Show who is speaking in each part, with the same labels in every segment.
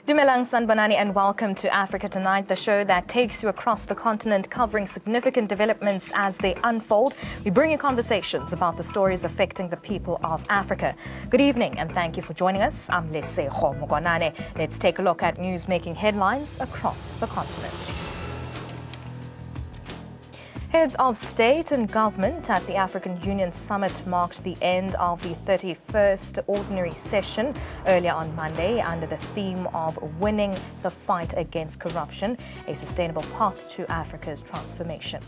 Speaker 1: Dumelang Sanbanani and welcome to Africa Tonight, the show that takes you across the continent, covering significant developments as they unfold. We bring you conversations about the stories affecting the people of Africa. Good evening and thank you for joining us. I'm Leseho Mugwanane. Let's take a look at news making headlines across the continent. Heads of state and government at the African Union Summit marked the end of the 31st ordinary session earlier on Monday under the theme of winning the fight against corruption, a sustainable path to Africa's transformation.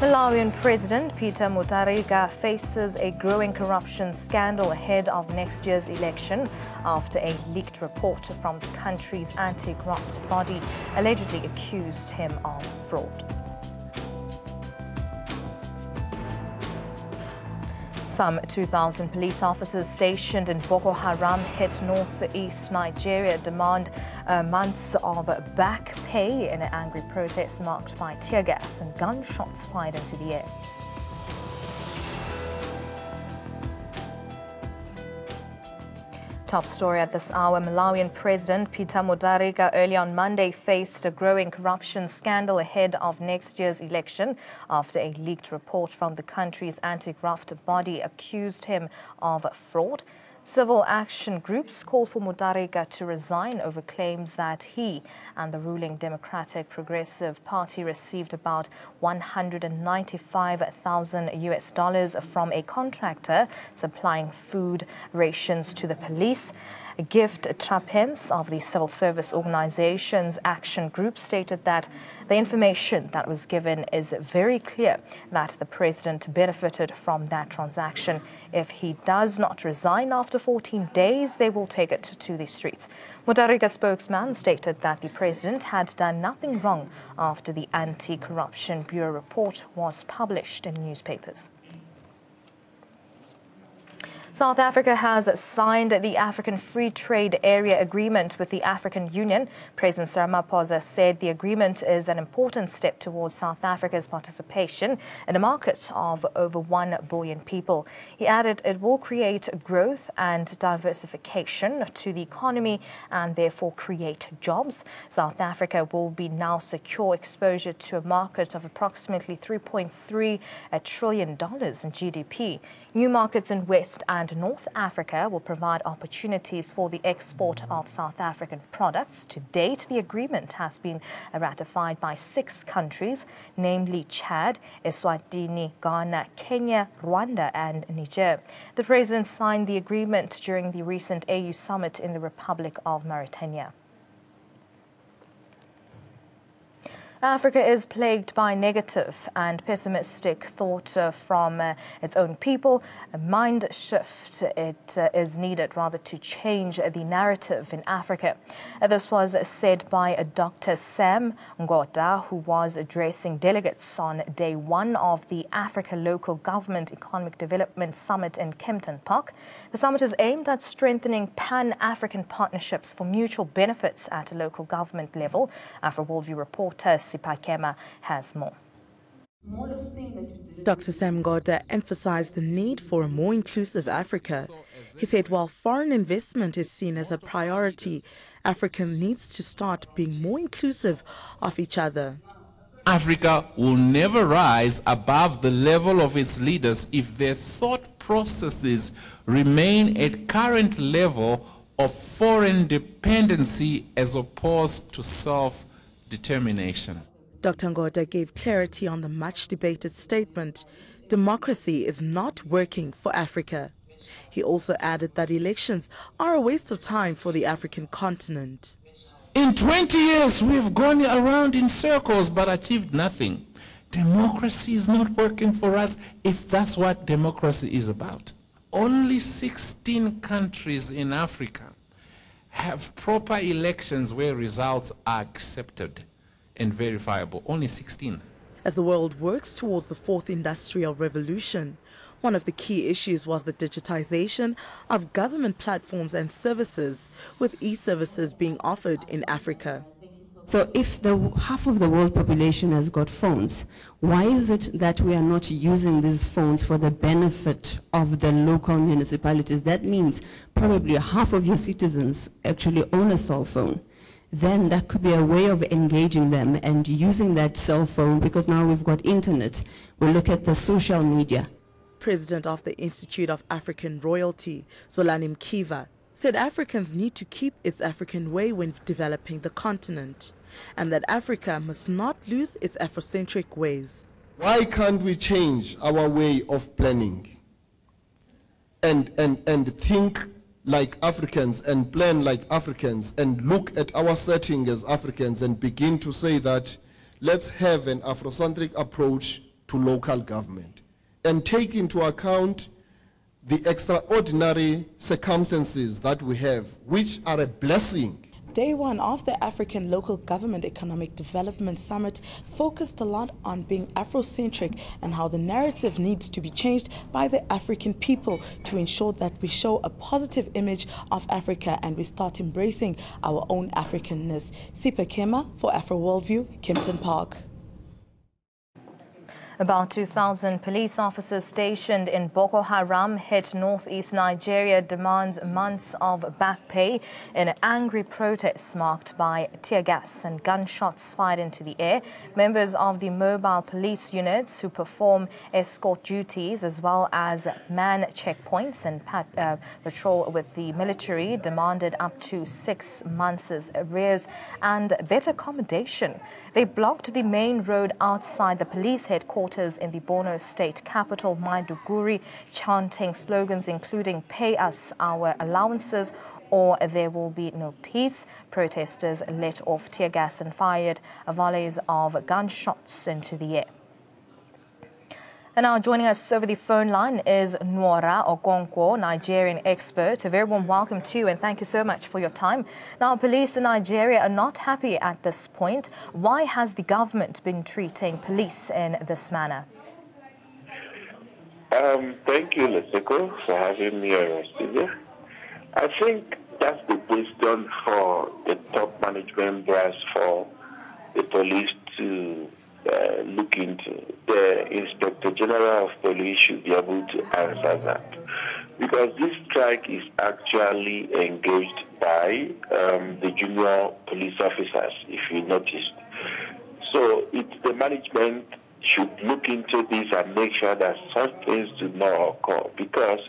Speaker 1: Malawian President Peter Mutharika faces a growing corruption scandal ahead of next year's election after a leaked report from the country's anti-corrupt body allegedly accused him of fraud. Some 2,000 police officers stationed in Boko Haram hit northeast Nigeria demand months of back pay in an angry protest marked by tear gas and gunshots fired into the air. Top story at this hour, Malawian President Peter Mutharika early on Monday faced a growing corruption scandal ahead of next year's election after a leaked report from the country's anti-graft body accused him of fraud. Civil action groups called for Mutharika to resign over claims that he and the ruling Democratic Progressive Party received about $195,000 from a contractor supplying food rations to the police. Gift Trapens of the Civil Service Organization's action group stated that the information that was given is very clear that the president benefited from that transaction. If he does not resign after 14 days, they will take it to the streets. Mutharika's spokesman stated that the president had done nothing wrong after the Anti-Corruption Bureau report was published in newspapers. South Africa has signed the African Free Trade Area Agreement with the African Union. President Cyril Ramaphosa said the agreement is an important step towards South Africa's participation in a market of over 1 billion people. He added it will create growth and diversification to the economy and therefore create jobs. South Africa will be now secure exposure to a market of approximately $3.3 trillion in GDP. New markets in West and North Africa will provide opportunities for the export of South African products. To date, the agreement has been ratified by 6 countries, namely Chad, Eswatini, Ghana, Kenya, Rwanda and Niger. The president signed the agreement during the recent AU summit in the Republic of Mauritania. Africa is plagued by negative and pessimistic thought from its own people. A mind shift is needed rather to change the narrative in Africa. This was said by Dr. Sam Ngota, who was addressing delegates on day 1 of the Africa Local Government Economic Development Summit in Kempton Park. The summit is aimed at strengthening pan-African partnerships for mutual benefits at a local government level. Afro Worldview reporter Sipakema has more.
Speaker 2: Dr. Sam Ngota emphasized the need for a more inclusive Africa. He said while foreign investment is seen as a priority, Africa needs to start being more inclusive of each other.
Speaker 3: Africa will never rise above the level of its leaders if their thought processes remain at current level of foreign dependency as opposed to self-determination.
Speaker 2: Dr. Ngota gave clarity on the much-debated statement, democracy is not working for Africa. He also added that elections are a waste of time for the African continent.
Speaker 3: In 20 years, we've gone around in circles but achieved nothing. Democracy is not working for us if that's what democracy is about. Only 16 countries in Africa have proper elections where results are accepted and verifiable. Only 16.
Speaker 2: As the world works towards the 4th industrial revolution, one of the key issues was the digitization of government platforms and services, with e-services being offered in Africa.
Speaker 4: So if half of the world population has got phones, why is it that we are not using these phones for the benefit of the local municipalities? That means probably half of your citizens actually own a cell phone. Then that could be a way of engaging them and using that cell phone, because now we've got internet. We look at the social media.
Speaker 2: President of the Institute of African Royalty, Zolani Mkiva, said Africans need to keep its African way when developing the continent, and that Africa must not lose its Afrocentric ways.
Speaker 5: Why can't we change our way of planning and think like Africans and plan like Africans and look at our setting as Africans and begin to say that let's have an Afrocentric approach to local government and take into account the extraordinary circumstances that we have, which are a blessing.
Speaker 2: Day one of the African Local Government Economic Development Summit focused a lot on being Afrocentric and how the narrative needs to be changed by the African people to ensure that we show a positive image of Africa and we start embracing our own Africanness. Sipa Kema for Afro Worldview, Kempton Park.
Speaker 1: About 2,000 police officers stationed in Boko Haram hit northeast Nigeria demands months of back pay in angry protests marked by tear gas and gunshots fired into the air. Members of the mobile police units who perform escort duties as well as man checkpoints and patrol with the military demanded up to 6 months' arrears and better accommodation. They blocked the main road outside the police headquarters in the Borno state capital, Maiduguri, chanting slogans including "Pay us our allowances or there will be no peace." Protesters let off tear gas and fired volleys of gunshots into the air. And now joining us over the phone line is Nwora Okonkwo, Nigerian expert. A very warm welcome to you and thank you so much for your time. Now, police in Nigeria are not happy at this point. Why has the government been treating police in this manner?
Speaker 6: Thank you, Leseko, for having me on your studio. I think that's the question for the top management brass for the police to look into. The Inspector General of Police should be able to answer that, because this strike is actually engaged by the junior police officers, if you noticed. So it's the management should look into this and make sure that such things do not occur, because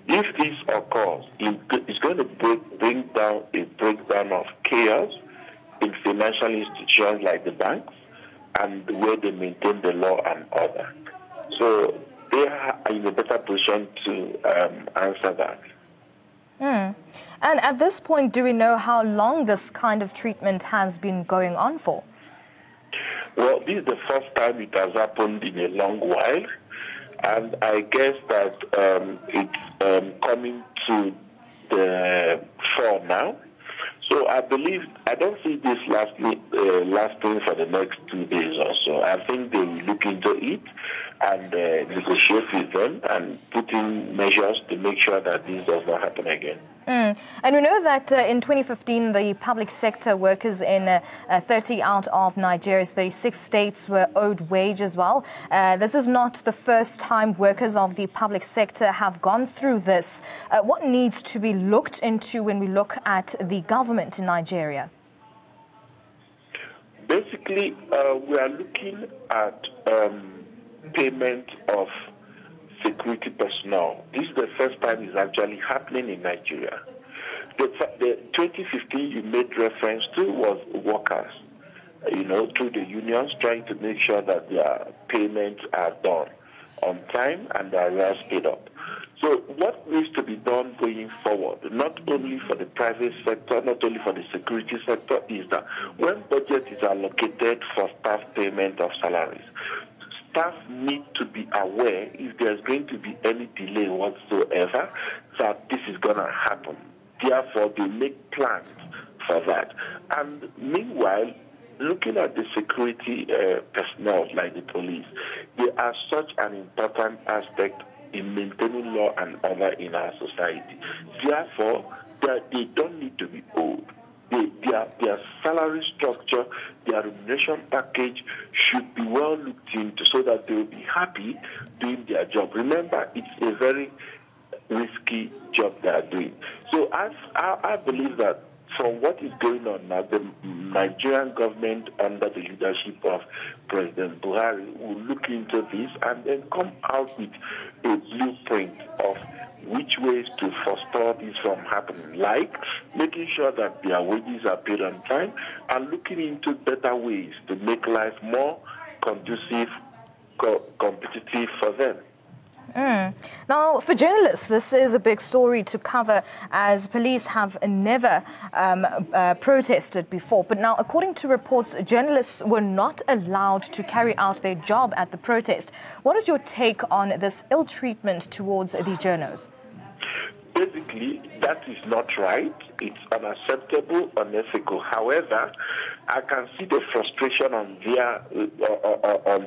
Speaker 6: if this occurs, it's going to bring down a breakdown of chaos in financial institutions like the banks and the way they maintain the law and order. So they are in a better position to answer that.
Speaker 1: And at this point, do we know how long this kind of treatment has been going on for?
Speaker 6: Well, this is the first time it has happened in a long while, and I guess that it's coming to the fore now. So I believe, I don't see this lasting for the next 2 days or so. I think they will look into it and negotiate with them and put in measures to make sure that this does not happen again.
Speaker 1: And we know that in 2015, the public sector workers in 30 out of Nigeria's 36 states were owed wage as well. This is not the first time workers of the public sector have gone through this. What needs to be looked into when we look at the government in Nigeria?
Speaker 6: Basically, we are looking at payment of security personnel. This is the first time it's actually happening in Nigeria. The 2015 you made reference to was workers, through the unions trying to make sure that their payments are done on time and their arrears paid up. So what needs to be done going forward, not only for the private sector, not only for the security sector, is that when budget is allocated for staff payment of salaries, staff need to be aware if there's going to be any delay whatsoever that this is going to happen. Therefore, they make plans for that. And meanwhile, looking at the security personnel like the police, they are such an important aspect in maintaining law and order in our society. Therefore, they don't need to be owed. their salary structure, their remuneration package should be well looked into so that they will be happy doing their job. Remember, it's a very risky job they are doing. So I believe that from what is going on now, the Nigerian government under the leadership of President Buhari will look into this and then come out with a blueprint of which ways to forestall this from happening, like making sure that their wages are paid on time and looking into better ways to make life more conducive, competitive for them.
Speaker 1: Now, for journalists, this is a big story to cover, as police have never protested before. But now, according to reports, journalists were not allowed to carry out their job at the protest. What is your take on this ill treatment towards the journos?
Speaker 6: Basically, that is not right. It's unacceptable, unethical. However, I can see the frustration on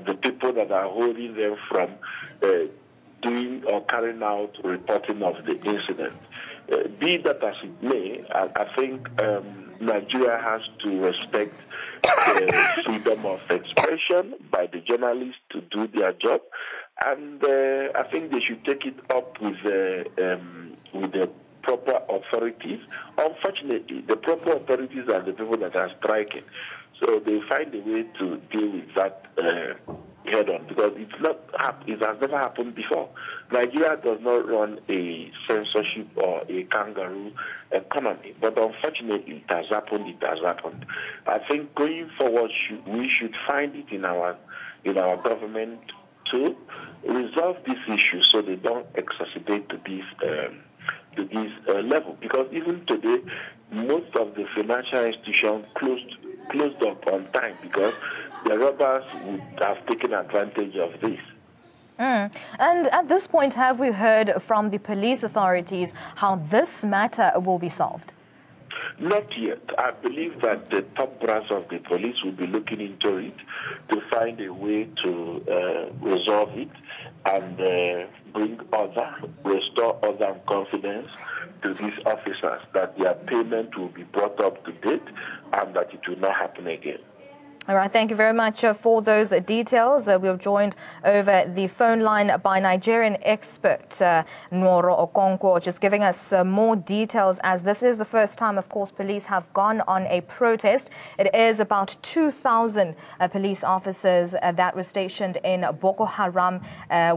Speaker 6: the people that are holding them from doing or carrying out reporting of the incident. Be that as it may, I think Nigeria has to respect the freedom of expression by the journalists to do their job, and I think they should take it up with the proper authorities. Unfortunately, the proper authorities are the people that are striking, so they find a way to deal with that head on, because it has never happened before. Nigeria does not run a censorship or a kangaroo economy, but unfortunately it has happened. I think going forward we should find it in our government to resolve this issue so they don't exacerbate to this level, because even today most of the financial institutions closed up on time because the robbers would have taken advantage of this.
Speaker 1: And at this point, have we heard from the police authorities how this matter will be solved?
Speaker 6: Not yet. I believe that the top brass of the police will be looking into it to find a way to resolve it and restore order and confidence to these officers, that their payment will be brought up to date and that it will not happen again.
Speaker 1: All right, thank you very much for those details. We're joined over the phone line by Nigerian expert Nworo Okonkwo, just giving us more details, as this is the first time, of course, police have gone on a protest. It is about 2,000 police officers that were stationed in Boko Haram,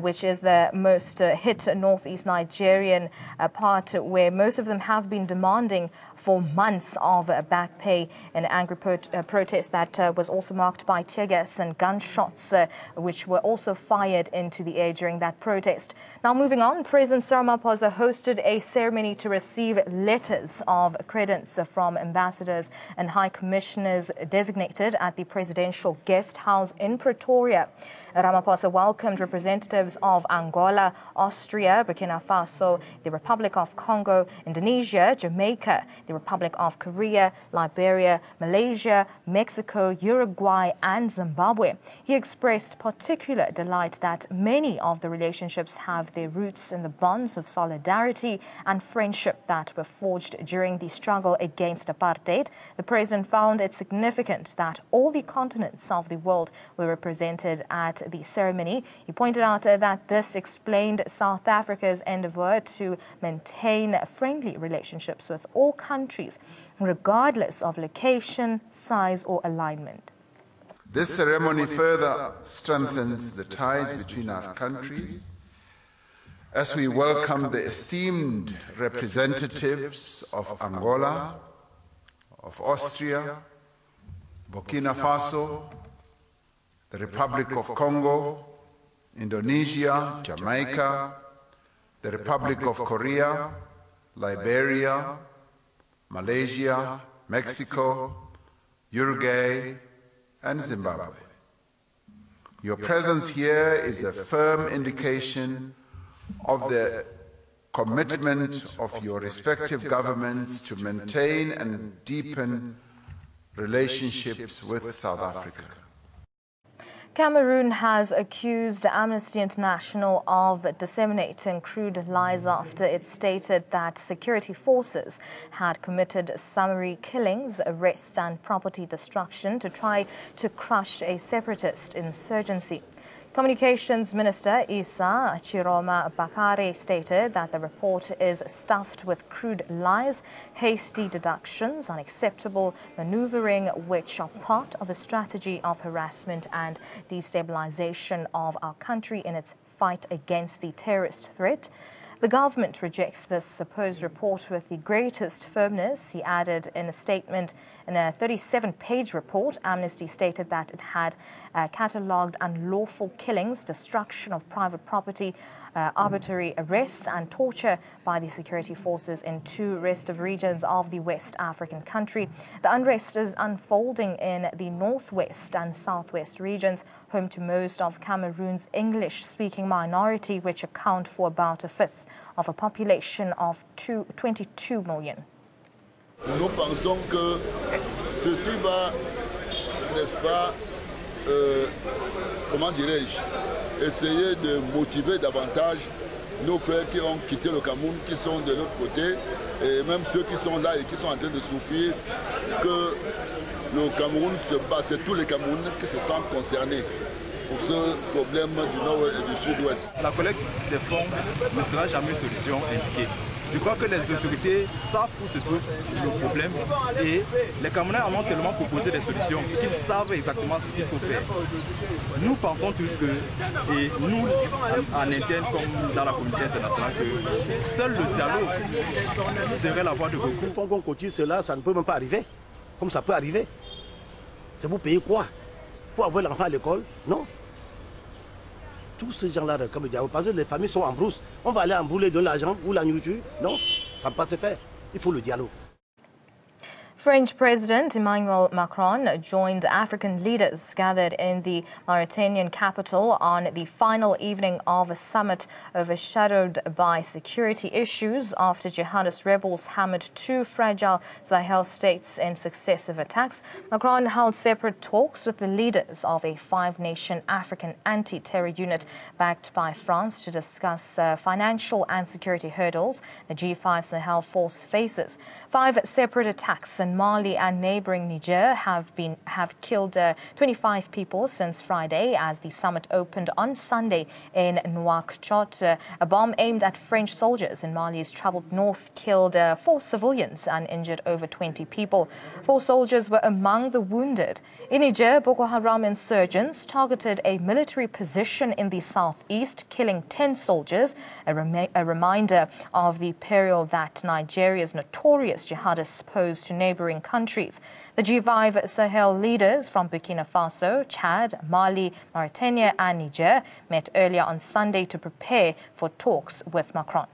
Speaker 1: which is the most hit northeast Nigerian part, where most of them have been demanding for months of back pay. An angry protest that was also marked by tear gas and gunshots, which were also fired into the air during that protest. Now, moving on, President Ramaphosa hosted a ceremony to receive letters of credence from ambassadors and high commissioners designated at the presidential guest house in Pretoria. Ramaphosa welcomed representatives of Angola, Austria, Burkina Faso, the Republic of Congo, Indonesia, Jamaica, the Republic of Korea, Liberia, Malaysia, Mexico, Uruguay, and Zimbabwe. He expressed particular delight that many of the relationships have their roots in the bonds of solidarity and friendship that were forged during the struggle against apartheid. The president found it significant that all the continents of the world were represented at the ceremony. He pointed out that this explained South Africa's endeavor to maintain friendly relationships with all countries, regardless of location, size, or alignment.
Speaker 7: This ceremony further strengthens the ties between our countries as we welcome the esteemed representatives of Angola, of Austria, Burkina Faso, the Republic of Congo, Indonesia, Jamaica, the Republic of Korea, Liberia, Malaysia, Mexico, Uruguay, and Zimbabwe. Your presence here is a firm indication of the commitment of your respective governments to maintain and deepen relationships with South Africa.
Speaker 1: Cameroon has accused Amnesty International of disseminating crude lies after it stated that security forces had committed summary killings, arrests and property destruction to try to crush a separatist insurgency. Communications Minister Issa Chiroma Bakare stated that the report is stuffed with crude lies, hasty deductions, unacceptable maneuvering, which are part of a strategy of harassment and destabilization of our country in its fight against the terrorist threat. The government rejects this supposed report with the greatest firmness, he added in a statement. In a 37-page report, Amnesty stated that it had catalogued unlawful killings, destruction of private property, arbitrary arrests and torture by the security forces in 2 restive regions of the West African country. The unrest is unfolding in the northwest and southwest regions, home to most of Cameroon's English-speaking minority, which account for about a fifth of a population of 22 million.
Speaker 8: Nous pensons que ceci va, n'est-ce pas, comment dirais-je, essayer de motiver davantage nos frères qui ont quitté le Cameroun, qui sont de l'autre côté, et même ceux qui sont là et qui sont en train de souffrir, que le Cameroun se bat, c'est tous les Camerounais qui se sentent concernés pour ce problème du nord et du sud-ouest.
Speaker 9: La collecte des fonds ne sera jamais une solution indiquée. Je crois que les autorités savent où se trouve le problème et les Camerounais en ont tellement proposé des solutions qu'ils savent exactement ce qu'il faut faire. Nous pensons tous que, et nous en interne comme dans la communauté internationale, que seul le dialogue serait la voie de recours.
Speaker 10: S'il faut qu'on continue cela, ça ne peut même pas arriver. Comme ça peut arriver. C'est pour payer quoi? Pour avoir l'enfant à l'école? Non. Tous ces gens-là, comme diable, parce que les familles sont en brousse. On va aller en brûler de l'argent ou la nourriture. Non, ça ne peut pas se faire. Il faut le dialogue.
Speaker 1: French President Emmanuel Macron joined African leaders gathered in the Mauritanian capital on the final evening of a summit overshadowed by security issues after jihadist rebels hammered 2 fragile Sahel states in successive attacks. Macron held separate talks with the leaders of a 5-nation African anti-terror unit backed by France to discuss financial and security hurdles the G5 Sahel force faces. 5 separate attacks in Mali and neighboring Niger have killed 25 people since Friday as the summit opened on Sunday in Nouakchott. A bomb aimed at French soldiers in Mali's troubled north killed 4 civilians and injured over 20 people. 4 soldiers were among the wounded. In Niger, Boko Haram insurgents targeted a military position in the southeast, killing 10 soldiers, a reminder of the peril that Nigeria's notorious jihadists pose to neighboring countries. The G5 Sahel leaders from Burkina Faso, Chad, Mali, Mauritania and Niger met earlier on Sunday to prepare for talks with Macron.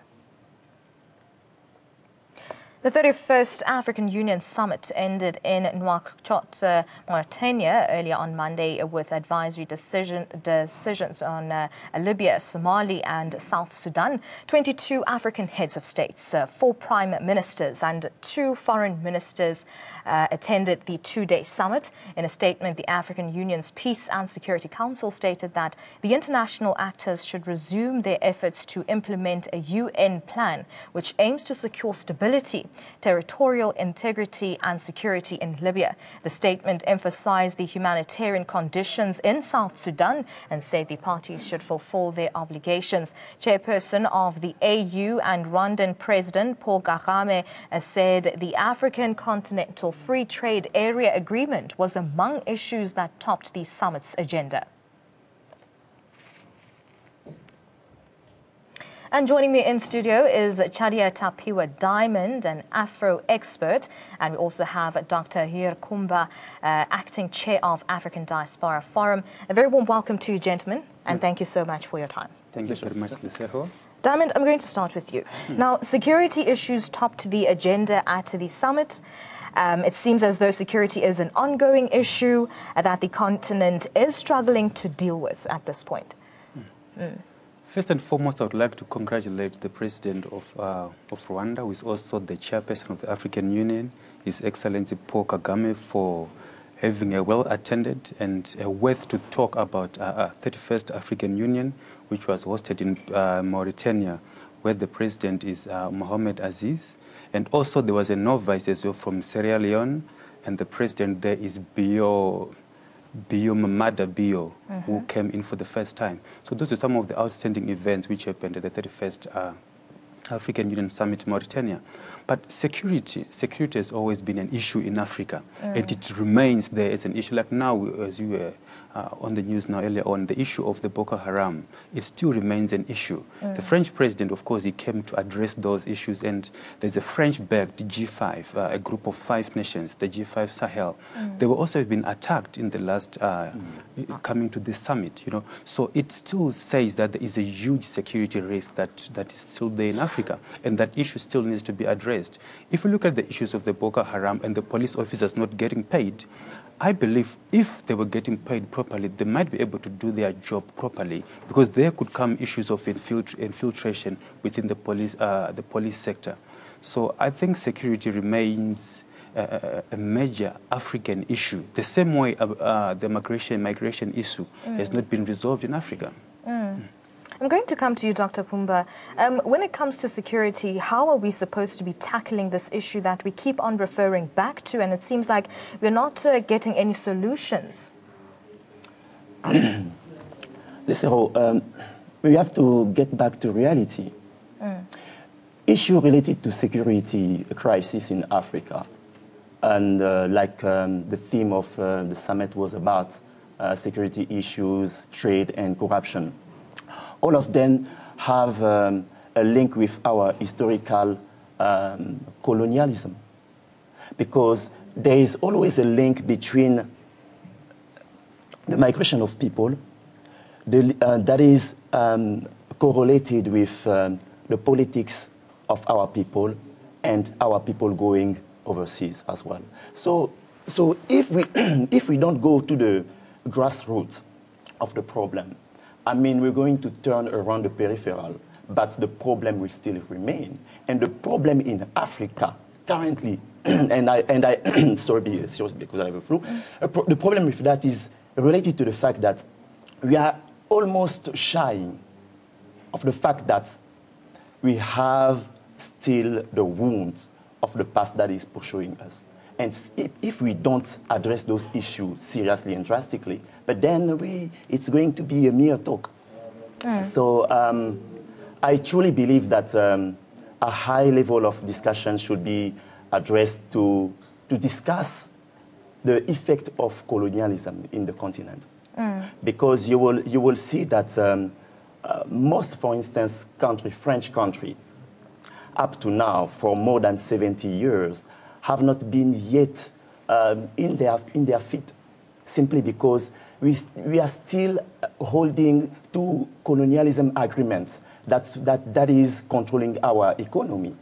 Speaker 1: The 31st African Union Summit ended in Nouakchott, Mauritania, earlier on Monday with advisory decisions on Libya, Somalia and South Sudan. 22 African heads of states, 4 prime ministers and 2 foreign ministers attended the 2-day summit. In a statement, the African Union's Peace and Security Council stated that the international actors should resume their efforts to implement a UN plan which aims to secure stability, territorial integrity and security in Libya. The statement emphasized the humanitarian conditions in South Sudan and said the parties should fulfill their obligations. Chairperson of the AU and Rwandan President Paul Kagame said the African Continental Free Trade Area Agreement was among issues that topped the summit's agenda. And joining me in studio is Chadia Tapiwa Diamond, an Afro expert. And we also have Dr. Hir Kumba, acting chair of African Diaspora Forum. A very warm welcome to you, gentlemen, and thank you so much for your time.
Speaker 11: Thank you very much, Liseho.
Speaker 1: Diamond, I'm going to start with you. Now, security issues topped the agenda at the summit. It seems as though security is an ongoing issue that the continent is struggling to deal with at this point.
Speaker 11: First and foremost, I would like to congratulate the President of Rwanda, who is also the Chairperson of the African Union, His Excellency Paul Kagame, for having a well-attended and a worth to talk about 31st African Union, which was hosted in Mauritania, where the president is Mohamed Aziz. And also there was a novice as well from Sierra Leone, and the president there is Bio Mamada Bio, who came in for the first time. So those are some of the outstanding events which happened at the 31st African Union Summit in Mauritania. But security has always been an issue in Africa, and it remains there as an issue. Like now, as you were on the news now earlier on, the issue of the Boko Haram, it still remains an issue. The French president, of course, he came to address those issues, and there's a French-backed G5, a group of 5 nations, the G5 Sahel. They were also been attacked in the last, coming to this summit, you know. So it still says that there is a huge security risk that is still there in Africa, and that issue still needs to be addressed. If we look at the issues of the Boko Haram and the police officers not getting paid, I believe if they were getting paid properly, they might be able to do their job properly, because there could come issues of infiltration within the police sector. So I think security remains a major African issue, the same way the migration issue has not been resolved in Africa.
Speaker 1: I'm going to come to you, Dr. Pumba. When it comes to security, how are we supposed to be tackling this issue that we keep on referring back to, and it seems like we're not getting any solutions?
Speaker 12: Listen, we have to get back to reality. Issue related to security crisis in Africa, and the theme of the summit was about security issues, trade, and corruption. All of them have a link with our historical colonialism, because there is always a link between the migration of people that is correlated with the politics of our people and our people going overseas as well. So if we don't go to the grassroots of the problem, I mean, we're going to turn around the peripheral, but the problem will still remain. And the problem in Africa currently, and I sorry, be serious because I have a flu. The problem with that is related to the fact that we are almost shy of the fact that we have still the wounds of the past that is pursuing us. And if we don't address those issues seriously and drastically, but then it's going to be a mere talk. So I truly believe that a high level of discussion should be addressed to discuss the effect of colonialism in the continent. Because you will see that most, for instance, French country, up to now, for more than 70 years, have not been yet in their feet, simply because we are still holding to colonialism agreements that is controlling our economy.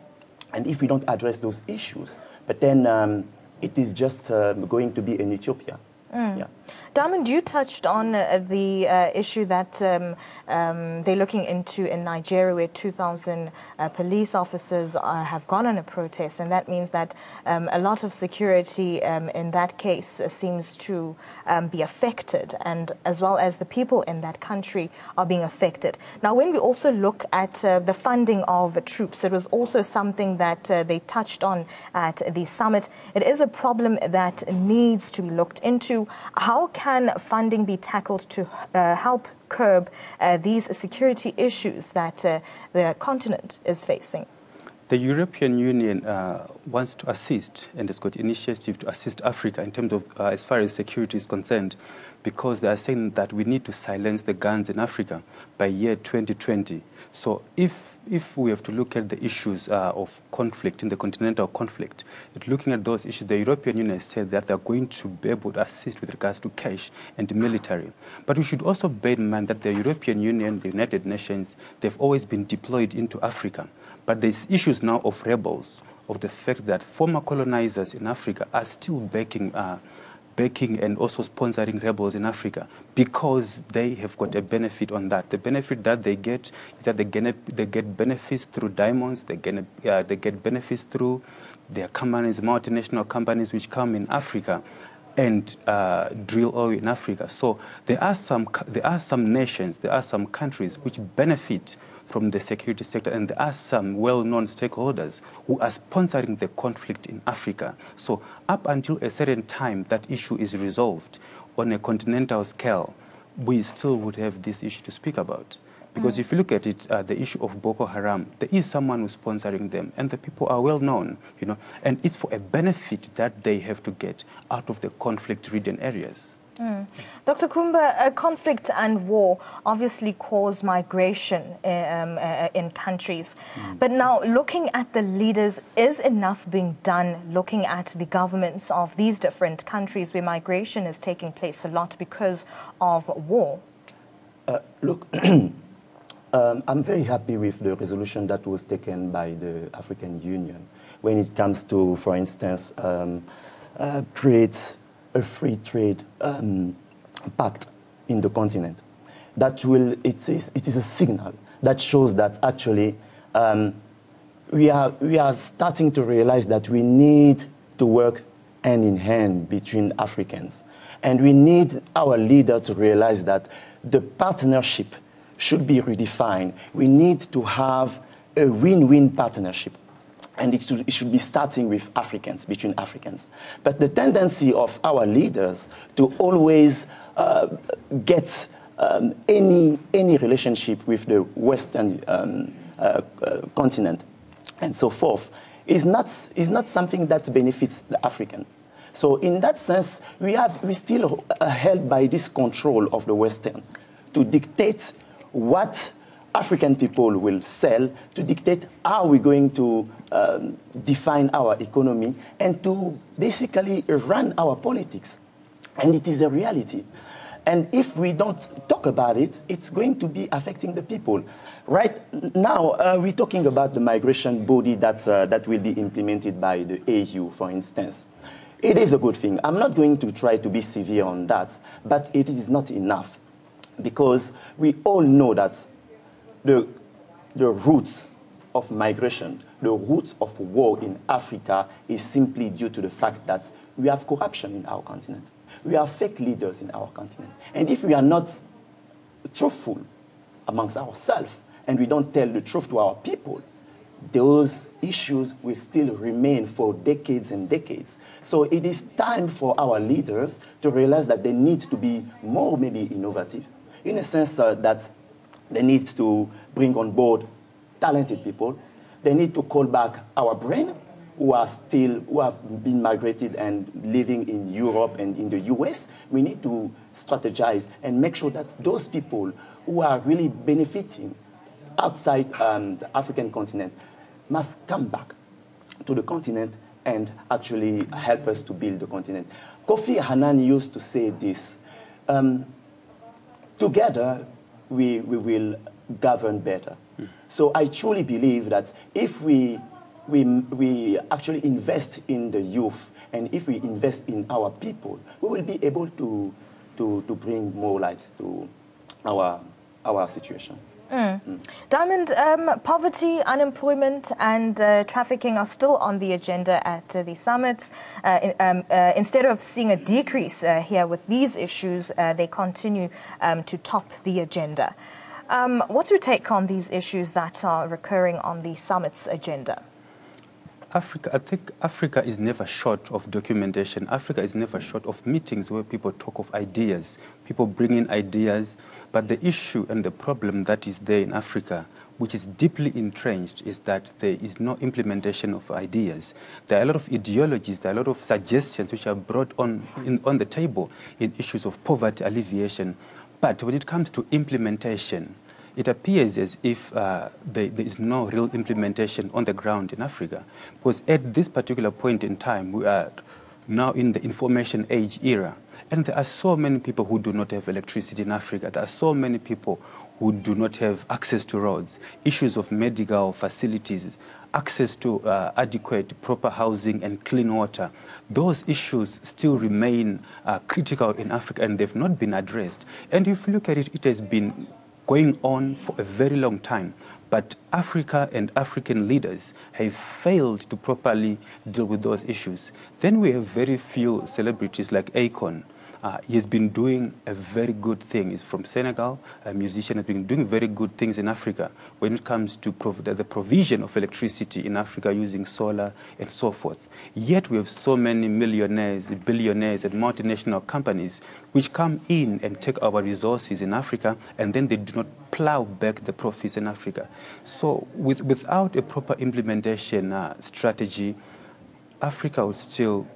Speaker 12: And if we don't address those issues, but then it is just going to be in Ethiopia. Yeah.
Speaker 1: Diamond, you touched on the issue that they're looking into in Nigeria, where 2,000 police officers have gone on a protest, and that means that a lot of security in that case seems to be affected, and as well as the people in that country are being affected. Now, when we also look at the funding of troops, it was also something that they touched on at the summit. It is a problem that needs to be looked into. How can funding be tackled to help curb these security issues that the continent is facing?
Speaker 11: The European Union wants to assist, and has got initiative to assist Africa in terms of as far as security is concerned, because they are saying that we need to silence the guns in Africa by year 2020. So if we have to look at the issues of conflict, in the continental conflict, looking at those issues, the European Union has said that they're going to be able to assist with regards to cash and military. But we should also bear in mind that the European Union, the United Nations, they've always been deployed into Africa. But there's issues now of rebels, of the fact that former colonizers in Africa are still backing and also sponsoring rebels in Africa, because they have got a benefit on that. The benefit that they get is that they get benefits through diamonds, they get benefits through their companies, multinational companies which come in Africa. and drill oil in Africa. So there are some nations, there are some countries which benefit from the security sector, and there are some well-known stakeholders who are sponsoring the conflict in Africa. So up until a certain time that issue is resolved on a continental scale, we still would have this issue to speak about. Because if you look at it, the issue of Boko Haram, there is someone who's sponsoring them, and the people are well known, you know, and it's for a benefit that they have to get out of the conflict-ridden areas.
Speaker 1: Dr. Kumba, conflict and war obviously cause migration in countries. But now, looking at the leaders, is enough being done looking at the governments of these different countries where migration is taking place a lot because of war?
Speaker 12: Look, I'm very happy with the resolution that was taken by the African Union when it comes to, for instance, create a free trade pact in the continent. That will, it is a signal that shows that actually we are starting to realize that we need to work hand in hand between Africans. And we need our leader to realize that the partnership should be redefined. We need to have a win-win partnership. And it should be starting with Africans, between Africans. But the tendency of our leaders to always get any relationship with the Western continent and so forth is not something that benefits the African. So in that sense, we still held by this control of the Western to dictate what African people will sell, to dictate how we're going to define our economy, and to basically run our politics. And it is a reality. And if we don't talk about it, it's going to be affecting the people. Right now, we're talking about the migration body that will be implemented by the AU, for instance. It is a good thing. I'm not going to try to be severe on that, but it is not enough. Because we all know that the roots of migration, the roots of war in Africa is simply due to the fact that we have corruption in our continent. We have fake leaders in our continent. And if we are not truthful amongst ourselves and we don't tell the truth to our people, those issues will still remain for decades and decades. So it is time for our leaders to realize that they need to be more maybe innovative, in a sense that they need to bring on board talented people. They need to call back our brain who have been migrated and living in Europe and in the US. We need to strategize and make sure that those people who are really benefiting outside the African continent must come back to the continent and actually help us to build the continent. Kofi Annan used to say this, together we will govern better. So I truly believe that if we actually invest in the youth and if we invest in our people, we will be able to bring more light to our situation.
Speaker 1: Diamond, poverty, unemployment and trafficking are still on the agenda at the summits. Instead of seeing a decrease here with these issues, they continue to top the agenda. What's your take on these issues that are recurring on the summit's agenda?
Speaker 11: I think Africa is never short of documentation. Africa is never short of meetings where people talk of ideas, people bring in ideas. But the issue and the problem that is there in Africa, which is deeply entrenched, is that there is no implementation of ideas. There are a lot of ideologies, there are a lot of suggestions which are brought on the table in issues of poverty alleviation. But when it comes to implementation, it appears as if there is no real implementation on the ground in Africa. Because at this particular point in time, we are now in the information age era. And there are so many people who do not have electricity in Africa. There are so many people who do not have access to roads, issues of medical facilities, access to adequate, proper housing and clean water. Those issues still remain critical in Africa and they've not been addressed. And if you look at it, it has been going on for a very long time. But Africa and African leaders have failed to properly deal with those issues. Then we have very few celebrities like Akon. He has been doing a very good thing. He's from Senegal, a musician, has been doing very good things in Africa when it comes to the provision of electricity in Africa using solar and so forth. Yet we have so many millionaires, billionaires, and multinational companies which come in and take our resources in Africa, and then they do not plow back the profits in Africa. So without a proper implementation strategy, Africa would still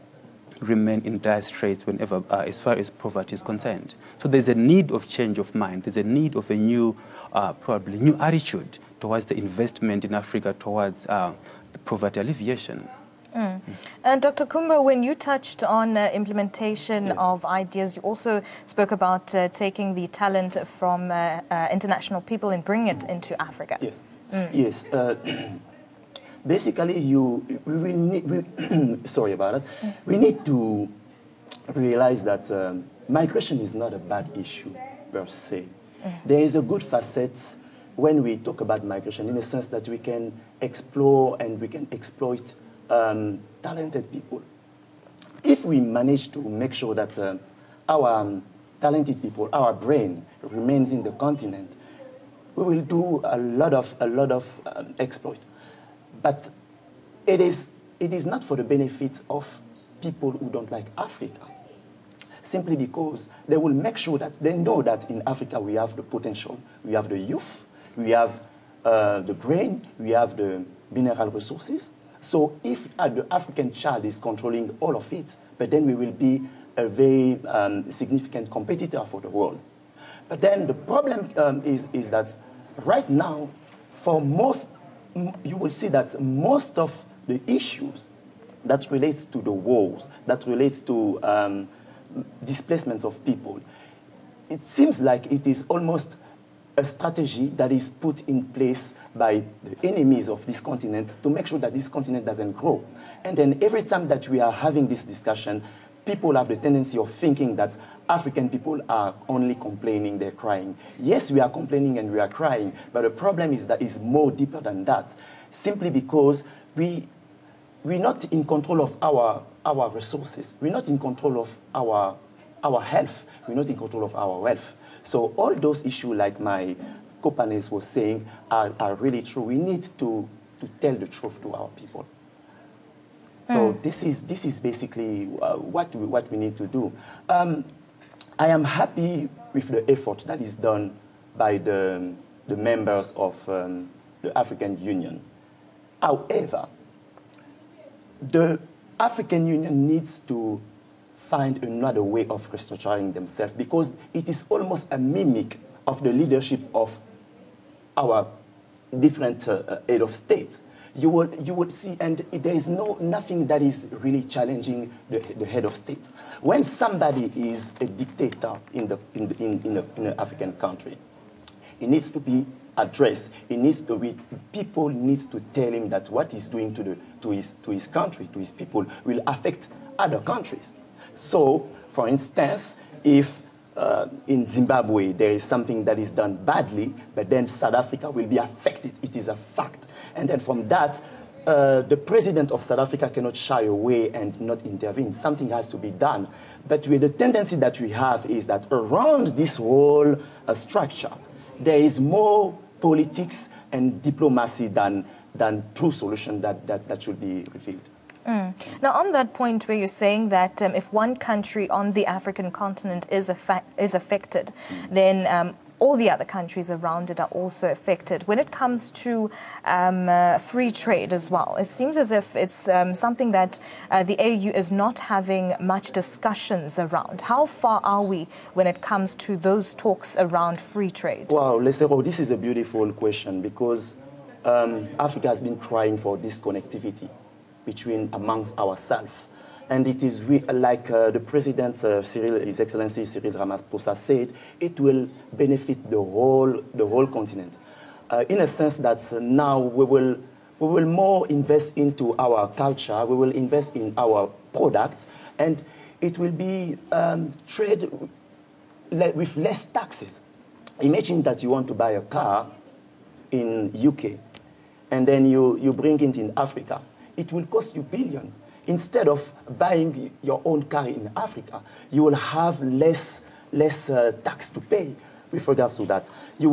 Speaker 11: remain in dire straits whenever, as far as poverty is concerned. So there's a need of change of mind. There's a need of a new, probably new attitude towards the investment in Africa, towards the poverty alleviation.
Speaker 1: And Dr. Kumba, when you touched on implementation of ideas, you also spoke about taking the talent from international people and bringing it into Africa.
Speaker 12: Yes. Yes. Basically, we will need, sorry about that. We need to realize that migration is not a bad issue per se. There is a good facet when we talk about migration, in the sense that we can explore and we can exploit talented people. If we manage to make sure that our talented people, our brain remains in the continent, we will do a lot of exploit. But it is not for the benefit of people who don't like Africa, simply because they will make sure that they know that in Africa we have the potential, we have the youth, we have the brain, we have the mineral resources. So if the African child is controlling all of it, but then we will be a very significant competitor for the world. But then the problem is that right now, for most, you will see that most of the issues that relates to the wars, that relates to displacement of people, it seems like it is almost a strategy that is put in place by the enemies of this continent to make sure that this continent doesn't grow. And then every time that we are having this discussion, people have the tendency of thinking that African people are only complaining, they're crying. Yes, we are complaining and we are crying, but the problem is that it's more deeper than that, simply because we're not in control of our resources. We're not in control of our health. We're not in control of our wealth. So all those issues, like my co-panelists was saying, are really true. We need to tell the truth to our people. So this is basically what we need to do. I am happy with the effort that is done by the members of the African Union. However, the African Union needs to find another way of restructuring themselves, because it is almost a mimic of the leadership of our different head of state. You would see, and there is nothing that is really challenging the head of state. When somebody is a dictator in an African country, it needs to be addressed. People need to tell him that what he's doing to his country, to his people, will affect other countries. So, for instance, if in Zimbabwe there is something that is done badly, but then South Africa will be affected, it is a fact. And then from that, the president of South Africa cannot shy away and not intervene. Something has to be done. But with the tendency that we have is that around this whole structure, there is more politics and diplomacy than true solution that should be revealed.
Speaker 1: Now, on that point where you're saying that if one country on the African continent is affected, then all the other countries around it are also affected. When it comes to free trade as well, it seems as if it's something that the AU is not having much discussions around. How far are we when it comes to those talks around free trade?
Speaker 12: Wow, Lesero, this is a beautiful question, because Africa has been crying for this connectivity amongst ourselves. And it is like the President, His Excellency Cyril Ramaphosa said, it will benefit the whole continent. In a sense that now we will more invest into our culture, we will invest in our products, and it will be trade with less taxes. Imagine that you want to buy a car in UK, and then you bring it in Africa. It will cost you billions. Instead of buying your own car in Africa, you will have less tax to pay with regards to that. It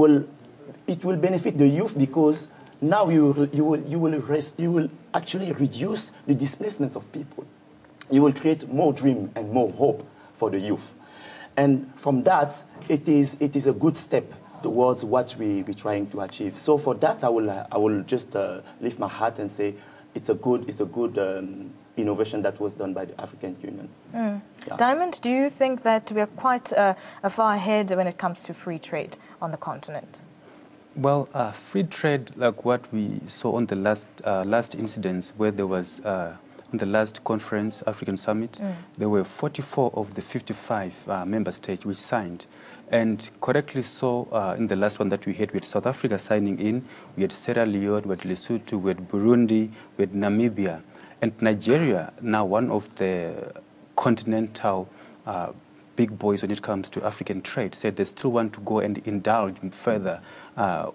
Speaker 12: will benefit the youth because now you will actually reduce the displacements of people. You will create more dream and more hope for the youth. And from that, it is a good step towards what we're trying to achieve. So for that, I will just lift my hat and say it's a good innovation that was done by the African Union.
Speaker 1: Yeah.
Speaker 12: Diamond,
Speaker 1: do you think that we are quite far ahead when it comes to free trade on the continent?
Speaker 11: Well, free trade, like what we saw on the last incidents where there was, on the last conference, African Summit, there were 44 of the 55 member states which signed. And correctly so, in the last one that we had South Africa signing in, we had Sierra Leone, we had Lesotho, we had Burundi, we had Namibia. And Nigeria, now one of the continental big boys when it comes to African trade, said they still want to go and indulge further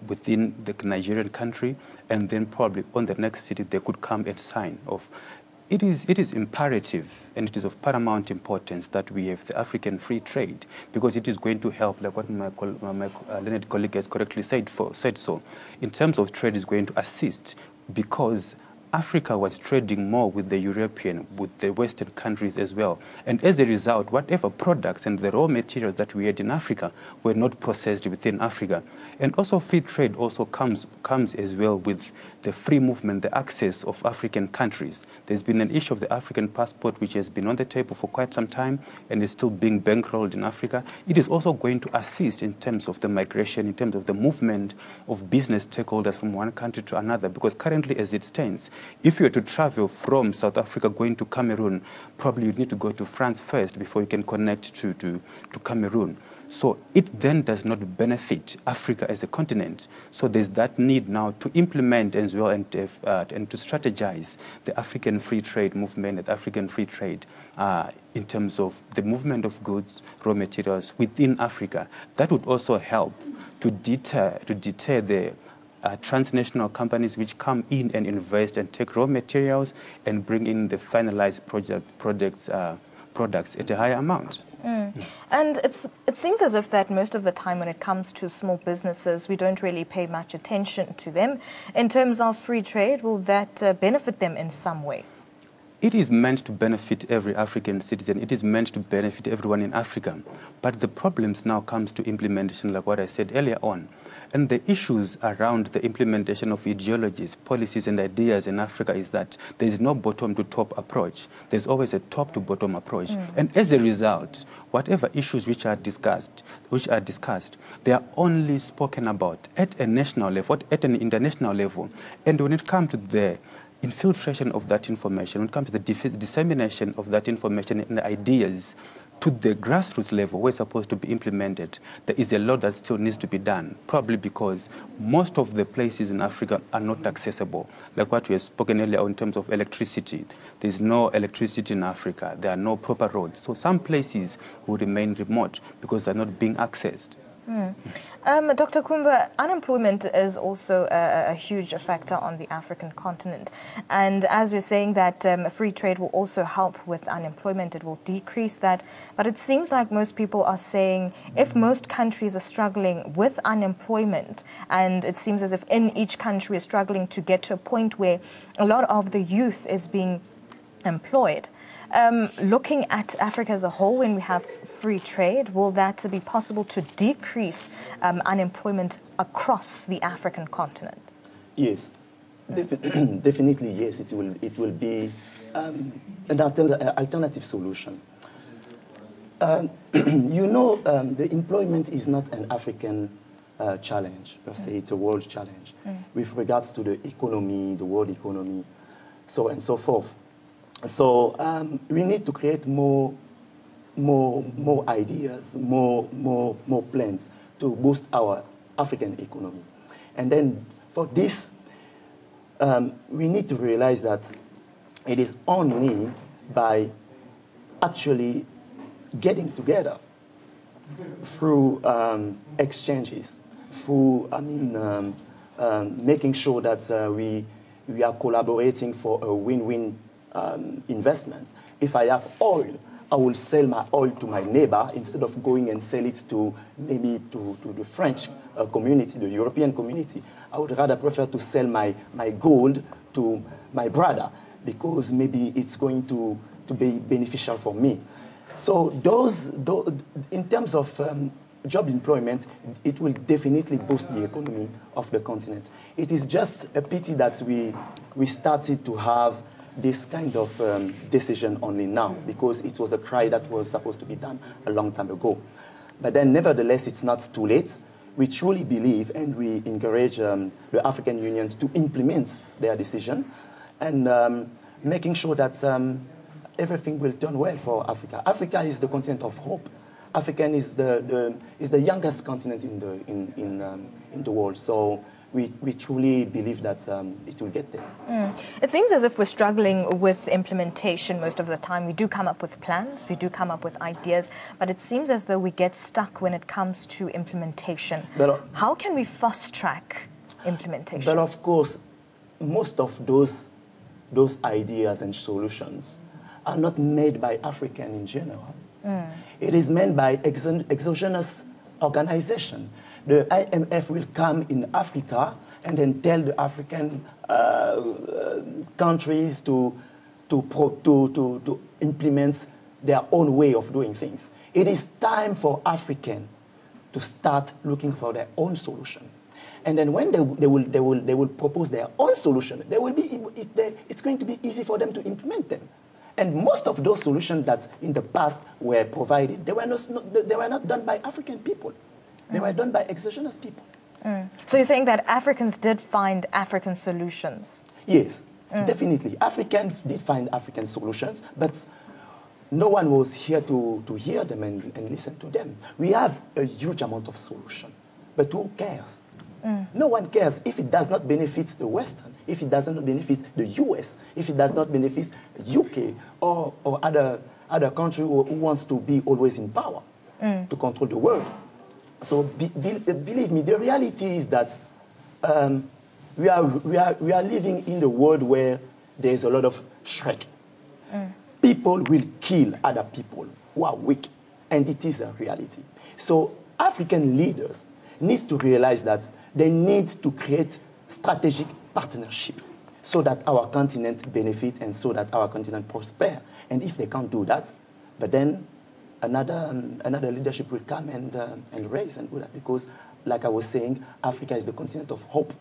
Speaker 11: within the Nigerian country, and then probably on the next city they could come and sign off. It is imperative and it is of paramount importance that we have the African free trade, because it is going to help, like what my learned colleague has correctly said so. In terms of trade, is going to assist, because Africa was trading more with the European, with the Western countries as well. And as a result, whatever products and the raw materials that we had in Africa were not processed within Africa. And also free trade also comes as well with the free movement, the access of African countries. There's been an issue of the African passport which has been on the table for quite some time and is still being bankrolled in Africa. It is also going to assist in terms of the migration, in terms of the movement of business stakeholders from one country to another, because currently as it stands, if you were to travel from South Africa going to Cameroon, probably you need to go to France first before you can connect to Cameroon. So it then does not benefit Africa as a continent. So there's that need now to implement as well and to strategize the African free trade movement and African free trade in terms of the movement of goods, raw materials within Africa. That would also help to deter the transnational companies which come in and invest and take raw materials and bring in the finalized products at a higher amount.
Speaker 1: And it seems as if that most of the time when it comes to small businesses, we don't really pay much attention to them. In terms of free trade, will that benefit them in some way?
Speaker 11: It is meant to benefit every African citizen. It is meant to benefit everyone in Africa. But the problems now comes to implementation, like what I said earlier on. And the issues around the implementation of ideologies, policies and ideas in Africa is that there is no bottom-to-top approach. There's always a top-to-bottom approach. And as a result, whatever issues which are discussed, they are only spoken about at a national level, at an international level. And when it comes to the infiltration of that information, when it comes to the dissemination of that information and ideas to the grassroots level where it's supposed to be implemented, there is a lot that still needs to be done, probably because most of the places in Africa are not accessible. Like what we have spoken earlier in terms of electricity. There's no electricity in Africa. There are no proper roads. So some places will remain remote because they're not being accessed.
Speaker 1: Dr. Kumba, unemployment is also a huge factor on the African continent. And as we're saying that free trade will also help with unemployment, it will decrease that. But it seems like most people are saying if most countries are struggling with unemployment, and it seems as if in each country is struggling to get to a point where a lot of the youth is being employed, looking at Africa as a whole, when we have free trade, will that be possible to decrease unemployment across the African continent?
Speaker 12: Yes, definitely yes. It will be an alternative solution. The employment is not an African challenge per se. It's a world challenge with regards to the economy, the world economy, so and so forth. So we need to create more ideas, more plans to boost our African economy. And then for this, we need to realize that it is only by actually getting together through exchanges, through, making sure that we are collaborating for a win-win investment. If I have oil, I will sell my oil to my neighbor instead of going and sell it to maybe to the French community, the European community. I would rather prefer to sell my gold to my brother because maybe it's going to be beneficial for me. So those in terms of job employment, it will definitely boost the economy of the continent. It is just a pity that we started to have this kind of decision only now, because it was a cry that was supposed to be done a long time ago. But then nevertheless, it's not too late. We truly believe and we encourage the African Union to implement their decision and making sure that everything will turn well for Africa. Africa is the continent of hope. Africa is the youngest continent in the world. So we truly believe that it will get there.
Speaker 1: It seems as if we're struggling with implementation most of the time. We do come up with plans, we do come up with ideas, but it seems as though we get stuck when it comes to implementation. How can we fast track implementation?
Speaker 12: But of course, most of those ideas and solutions are not made by African in general. It is made by exogenous organization. The IMF will come in Africa and then tell the African countries to implement their own way of doing things. It is time for Africans to start looking for their own solution. And then when they will propose their own solution, it's going to be easy for them to implement them. And most of those solutions that in the past were provided, they were not done by African people. They were done by exogenous people.
Speaker 1: So you're saying that Africans did find African solutions?
Speaker 12: Yes, definitely. Africans did find African solutions, but no one was here to hear them and listen to them. We have a huge amount of solution, but who cares? No one cares if it does not benefit the Western, if it does not benefit the US, if it does not benefit UK or other country who wants to be always in power to control the world. So believe me, the reality is that we are living in a world where there is a lot of strike. People will kill other people who are weak, and it is a reality. So African leaders need to realize that they need to create strategic partnership so that our continent benefit and so that our continent prosper. And if they can't do that, but then another leadership will come and raise and do that, because, like I was saying, Africa is the continent of hope.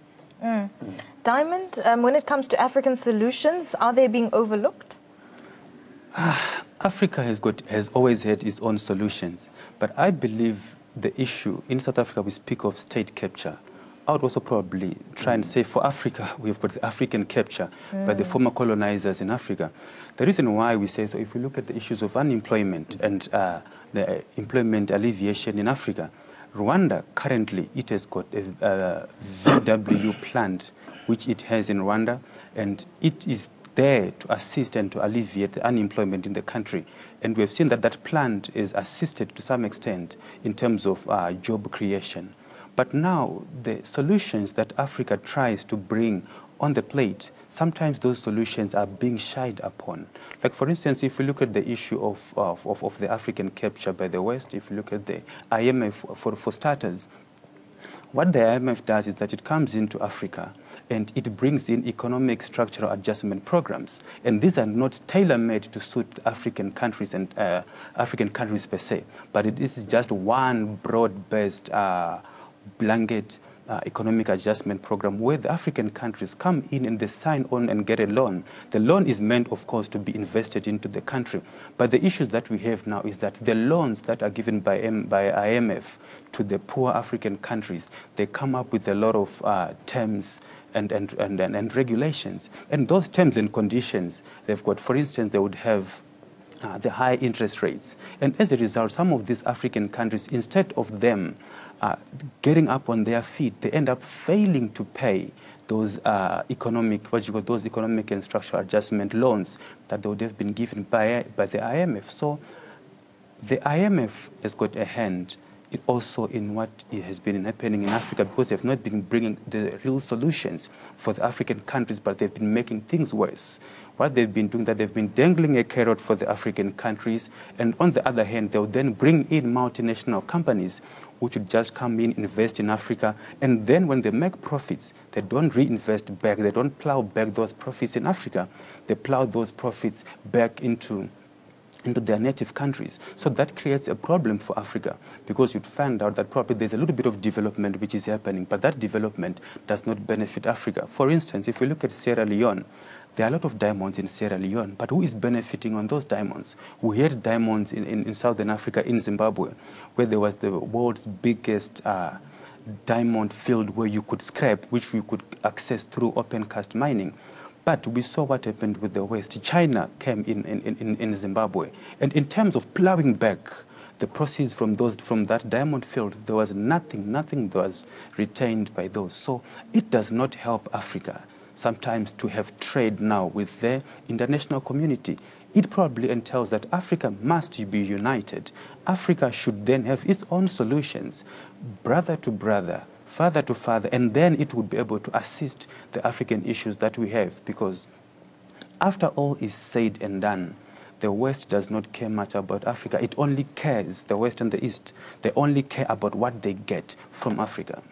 Speaker 1: Diamond, when it comes to African solutions, are they being overlooked?
Speaker 11: Africa has always had its own solutions, but I believe the issue in South Africa, we speak of state capture. I would also probably try and say for Africa, we've got the African capture by the former colonizers in Africa. The reason why we say so, if we look at the issues of unemployment and the employment alleviation in Africa, Rwanda currently, it has got a VW plant, which it has in Rwanda, and it is there to assist and to alleviate the unemployment in the country. And we have seen that that plant is assisted to some extent in terms of job creation. But now, the solutions that Africa tries to bring on the plate, sometimes those solutions are being shied upon. Like, for instance, if we look at the issue of the African capture by the West, if you look at the IMF, for starters, what the IMF does is that it comes into Africa and it brings in economic structural adjustment programs. And these are not tailor-made to suit African countries and African countries per se, but it is just one broad-based blanket economic adjustment program where the African countries come in and they sign on and get a loan. The loan is meant, of course, to be invested into the country. But the issues that we have now is that the loans that are given by IMF to the poor African countries, they come up with a lot of terms and regulations. And those terms and conditions, they've got, for instance, they would have the high interest rates. And as a result, some of these African countries, instead of them getting up on their feet, they end up failing to pay those economic and structural adjustment loans that they would have been given by the IMF. So The IMF has got a hand also in what has been happening in Africa, because they've not been bringing the real solutions for the African countries, but they've been making things worse. What they've been doing, that they've been dangling a carrot for the African countries, and on the other hand, they'll then bring in multinational companies which would just come in, invest in Africa, and then when they make profits, they don't reinvest back, they don't plow back those profits in Africa, they plow those profits back into their native countries. So that creates a problem for Africa, because you'd find out that probably there's a little bit of development which is happening, but that development does not benefit Africa. For instance, if we look at Sierra Leone, there are a lot of diamonds in Sierra Leone, but who is benefiting on those diamonds? We had diamonds in Southern Africa, in Zimbabwe, where there was the world's biggest diamond field where you could scrap, which we could access through open cast mining. But we saw what happened with the West. China came in Zimbabwe. And in terms of plowing back the proceeds from that diamond field, there was nothing that was retained by those. So it does not help Africa sometimes to have trade now with the international community. It probably entails that Africa must be united. Africa should then have its own solutions, brother to brother, father to father, and then it would be able to assist the African issues that we have, because after all is said and done, the West does not care much about Africa. It only cares, the West and the East, they only care about what they get from Africa.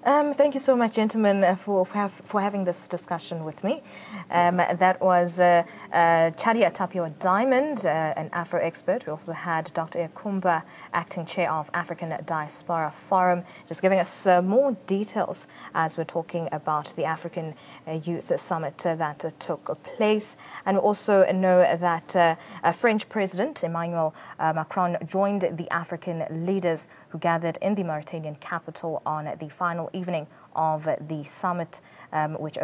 Speaker 1: Thank you so much, gentlemen, for having this discussion with me. That was Chadia Tapio Diamond, an Afro expert. We also had Dr. Ekumba, acting chair of African Diaspora Forum, just giving us more details as we're talking about the African Youth Summit that took place. And we also know that French President Emmanuel Macron joined the African leaders who gathered in the Mauritanian capital on the final evening of the summit, which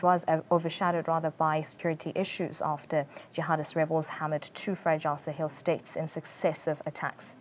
Speaker 1: was overshadowed by security issues after jihadist rebels hammered two fragile Sahel states in successive attacks.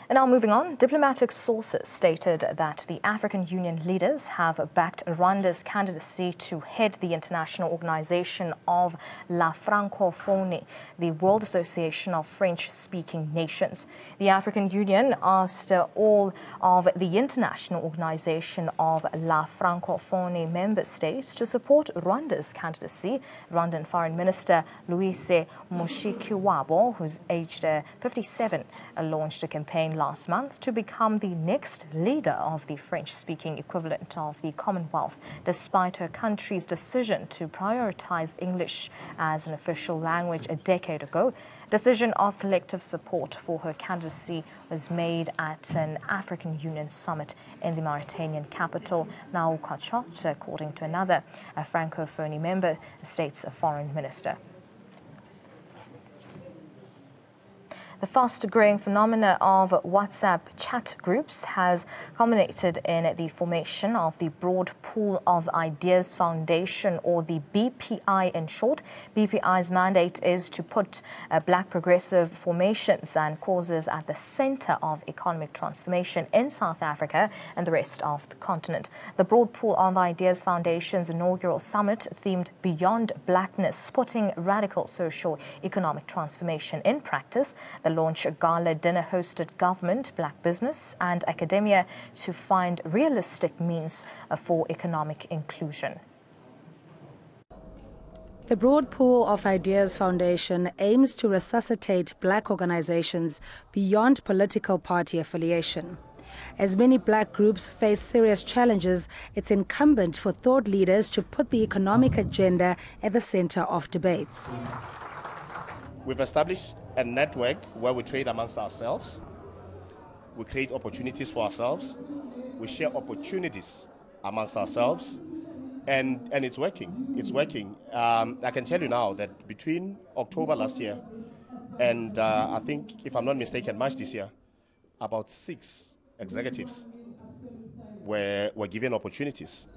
Speaker 1: And now moving on, diplomatic sources stated that the African Union leaders have backed Rwanda's candidacy to head the international organization of La Francophonie, the World Association of French-speaking nations. The African Union asked all of the international organization of La Francophonie member states to support Rwanda's candidacy. Rwandan Foreign Minister Louise Mushikiwabo, who's aged 57, launched a campaign last month to become the next leader of the French-speaking equivalent of the Commonwealth, despite her country's decision to prioritize English as an official language a decade ago. Decision of collective support for her candidacy was made at an African Union summit in the Mauritanian capital, Nouakchott, according to another Francophonie member state's foreign minister. The fast-growing phenomena of WhatsApp chat groups has culminated in the formation of the Broad Pool of Ideas Foundation, or the BPI in short. BPI's mandate is to put black progressive formations and causes at the center of economic transformation in South Africa and the rest of the continent. The Broad Pool of Ideas Foundation's inaugural summit, themed Beyond Blackness, putting radical social economic transformation in practice. The launch gala dinner hosted government, black business and academia to find realistic means for economic inclusion.
Speaker 13: The Broad Pool of Ideas Foundation aims to resuscitate black organizations beyond political party affiliation. As many black groups face serious challenges, it's incumbent for thought leaders to put the economic agenda at the center of debates.
Speaker 14: We've established a network where we trade amongst ourselves, we create opportunities for ourselves, we share opportunities amongst ourselves, and it's working. It's working. I can tell you now that between October last year and I think, if I'm not mistaken, March this year, about 6 executives were given opportunities.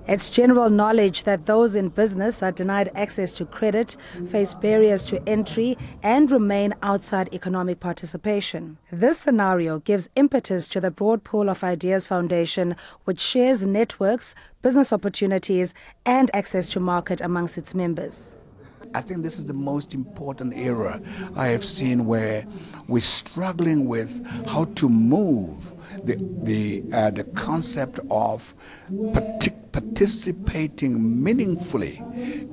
Speaker 13: It's general knowledge that those in business are denied access to credit, face barriers to entry, and remain outside economic participation. This scenario gives impetus to the Broad Pool of Ideas Foundation, which shares networks, business opportunities, and access to market amongst its members.
Speaker 15: I think this is the most important era I have seen where we're struggling with how to move the concept of participating meaningfully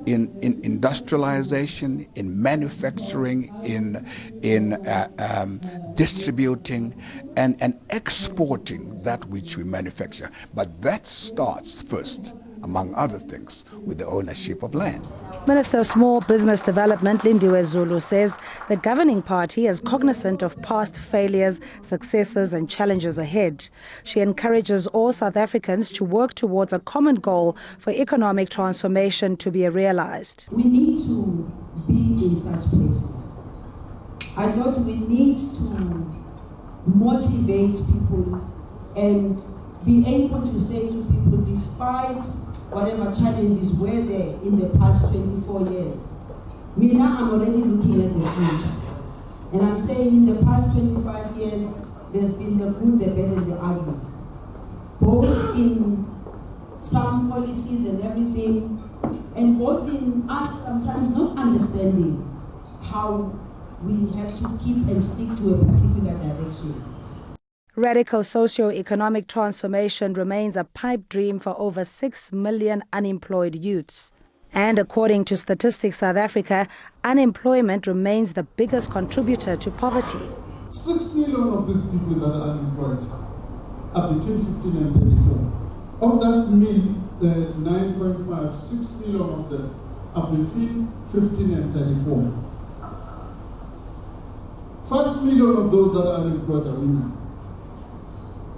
Speaker 15: in industrialization, in manufacturing, in distributing and exporting that which we manufacture. But that starts first, among other things, with the ownership of land.
Speaker 13: Minister of Small Business Development, Lindiwe Zulu, says the governing party is cognizant of past failures, successes and challenges ahead. She encourages all South Africans to work towards a common goal for economic transformation to be realized.
Speaker 16: We need to be in such places. I thought we need to motivate people and be able to say to people, despite whatever challenges were there in the past 24 years, me now I'm already looking at the future. And I'm saying in the past 25 years, there's been the good, the bad and the ugly. Both in some policies and everything, and both in us sometimes not understanding how we have to keep and stick to a particular direction.
Speaker 13: Radical socio-economic transformation remains a pipe dream for over 6 million unemployed youths. And according to Statistics South Africa, unemployment remains the biggest contributor to poverty.
Speaker 17: 6 million of these people that are unemployed are between 15 and 34. Of that 9.5, 6 million of them are between 15 and 34. 5 million of those that are unemployed are women.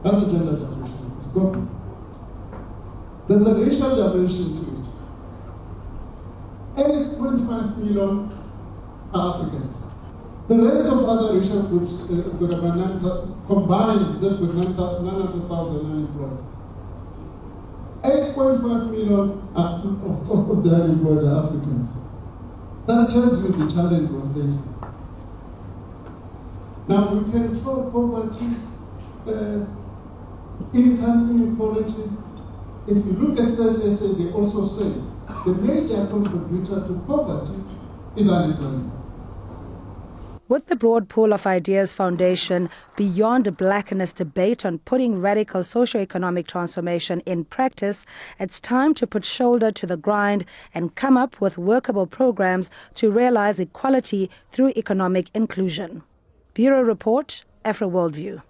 Speaker 17: That's the gender dimension. It's broken. There's a racial dimension to it. 8.5 million are Africans. The rest of other racial groups got about combined, they've got 900,000 unemployed. 8.5 million of the unemployed are Africans. That tells you the challenge we're facing. Now we control poverty, income inequality. If you look at State SA, they also say the major contributor to poverty is unemployment.
Speaker 13: With the Broad Pool of Ideas Foundation, Beyond Blackness debate on putting radical socio-economic transformation in practice, it's time to put shoulder to the grind and come up with workable programs to realize equality through economic inclusion. Bureau Report, Afro Worldview.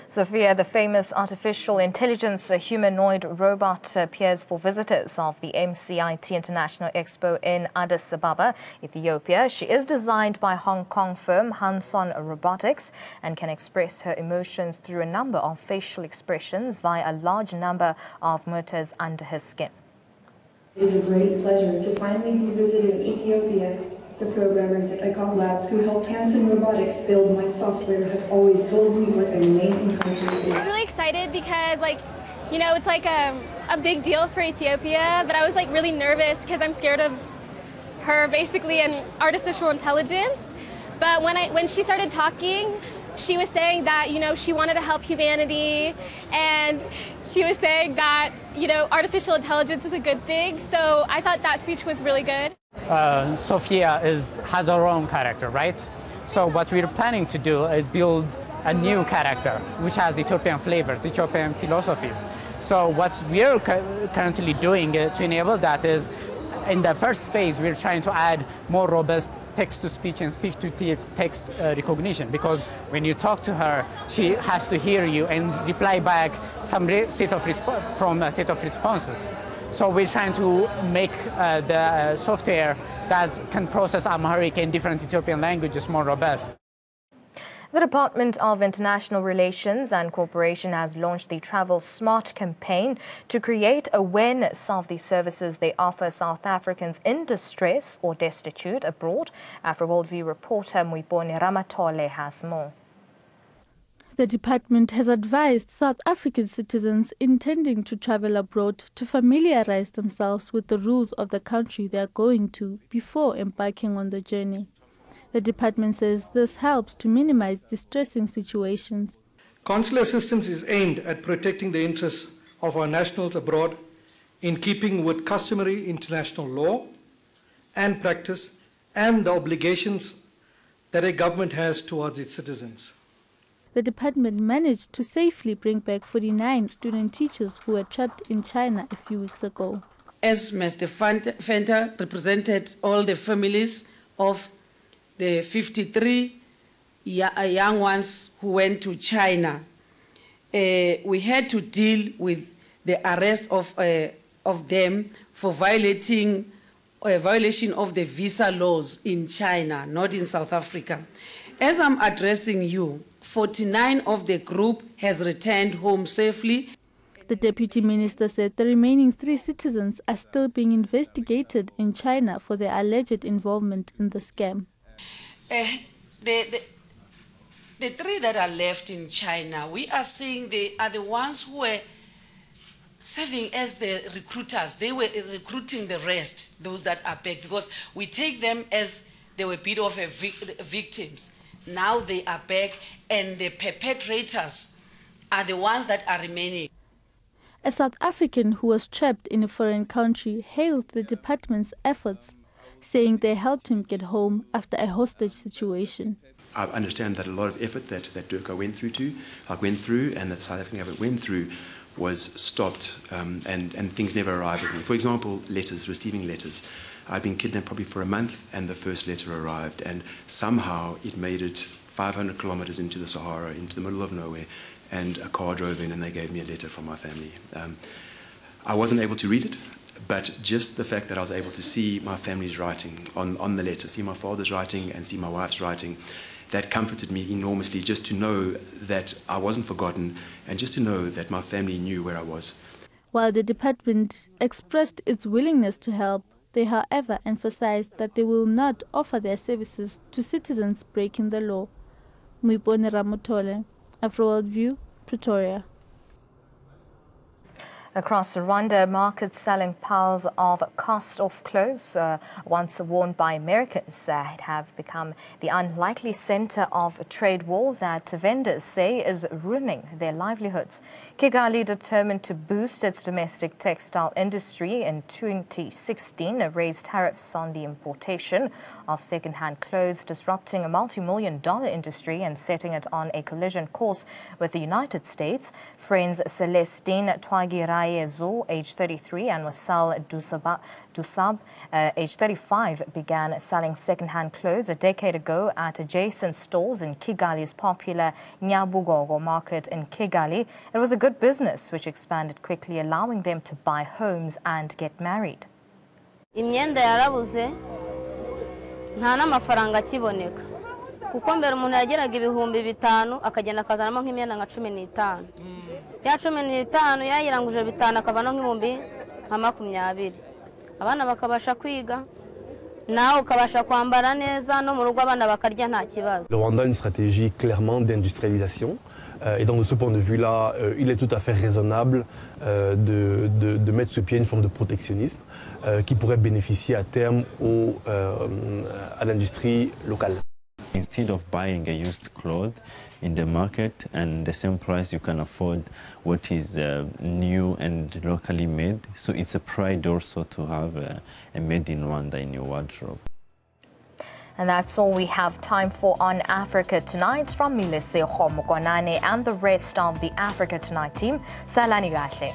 Speaker 1: Sophia, the famous artificial intelligence humanoid robot appears for visitors of the MCIT International Expo in Addis Ababa, Ethiopia. She is designed by Hong Kong firm Hanson Robotics and can express her emotions through a number of facial expressions via a large number of motors under her skin.
Speaker 18: It is a great pleasure to finally be visiting Ethiopia. The programmers at ICOG Labs who helped Hanson Robotics build my software have always told me what an amazing country it is.
Speaker 19: I was really excited because, it's like a big deal for Ethiopia, but I was really nervous because I'm scared of her, basically, and artificial intelligence. But when she started talking, she was saying that, she wanted to help humanity, and she was saying that, artificial intelligence is a good thing. So I thought that speech was really good.
Speaker 20: Sophia has her own character, right? So what we're planning to do is build a new character which has Ethiopian flavors, Ethiopian philosophies. So what we're currently doing to enable that is, in the first phase, we're trying to add more robust text-to-speech and speech-to-text recognition, because when you talk to her, she has to hear you and reply back from a set of responses. So we're trying to make the software that can process Amharic and different Ethiopian languages more robust.
Speaker 1: The Department of International Relations and Cooperation has launched the Travel Smart campaign to create awareness of the services they offer South Africans in distress or destitute abroad. Afro Worldview reporter Muibone Ramatole has more.
Speaker 21: The department has advised South African citizens intending to travel abroad to familiarize themselves with the rules of the country they are going to before embarking on the journey. The department says this helps to minimize distressing situations.
Speaker 22: Consular assistance is aimed at protecting the interests of our nationals abroad in keeping with customary international law and practice and the obligations that a government has towards its citizens.
Speaker 21: The department managed to safely bring back 49 student teachers who were trapped in China a few weeks ago.
Speaker 3: As Mr. Fenter represented all the families of the 53 young ones who went to China, we had to deal with the arrest of them for violation of the visa laws in China, not in South Africa. As I'm addressing you, 49 of the group has returned home safely.
Speaker 21: The deputy minister said the remaining 3 citizens are still being investigated in China for their alleged involvement in the scam.
Speaker 3: The 3 that are left in China, we are seeing they are the ones who were serving as the recruiters. They were recruiting the rest, those that are back, because we take them as they were a bit of victims. Now they are back, and the perpetrators are the ones that are remaining.
Speaker 21: A South African who was trapped in a foreign country hailed the department's efforts, saying they helped him get home after a hostage situation.
Speaker 4: I understand that a lot of effort that Durka went through and that South African government went through was stopped, and things never arrived at me. For example, receiving letters. I'd been kidnapped probably for a month, and the first letter arrived, and somehow it made it 500 kilometers into the Sahara, into the middle of nowhere, and a car drove in and they gave me a letter from my family. I wasn't able to read it, but just the fact that I was able to see my family's writing on the letter, see my father's writing and see my wife's writing, that comforted me enormously, just to know that I wasn't forgotten and just to know that my family knew where I was.
Speaker 21: While the department expressed its willingness to help, they, however, emphasized that they will not offer their services to citizens breaking the law. Muipone Ramotole, AfroWorld View, Pretoria.
Speaker 1: Across Rwanda, markets selling piles of cast-off clothes, once worn by Americans, have become the unlikely center of a trade war that vendors say is ruining their livelihoods. Kigali, determined to boost its domestic textile industry in 2016, raised tariffs on the importation of second-hand clothes, disrupting a multi-million-dollar industry and setting it on a collision course with the United States. Friends Celestine Twagirayezu, age 33, and Wasal Dusab, age 35, began selling second-hand clothes a decade ago at adjacent stores in Kigali's popular Nyabugogo market in Kigali. It was a good business, which expanded quickly, allowing them to buy homes and get married.
Speaker 23: nta n'amafaranga akiboneka kuko mbere umuntu yageraga ibihumbi 5 akagenda akazanamo nk'imyenda nka 15 ya 15 yayiranguje 5 akavano nk'ibihumbi nka 20 abana bakabasha kwiga nawe ukabasha kwambara neza no mu rugo abana bakarya nta kibazo.
Speaker 24: Le Rwanda a une stratégie clairement d'industrialisation. Et donc de ce point de vue-là, il est tout à fait raisonnable de mettre sur pied une forme de protectionnisme qui pourrait bénéficier à terme à l'industrie locale.
Speaker 25: Instead of buying a used cloth in the market and the same price, you can afford what is new and locally made. So it's a pride also to have a made in Rwanda in your wardrobe.
Speaker 1: And that's all we have time for on Africa Tonight. From Milese Khomokwanane and the rest of the Africa Tonight team, Salani Gahle.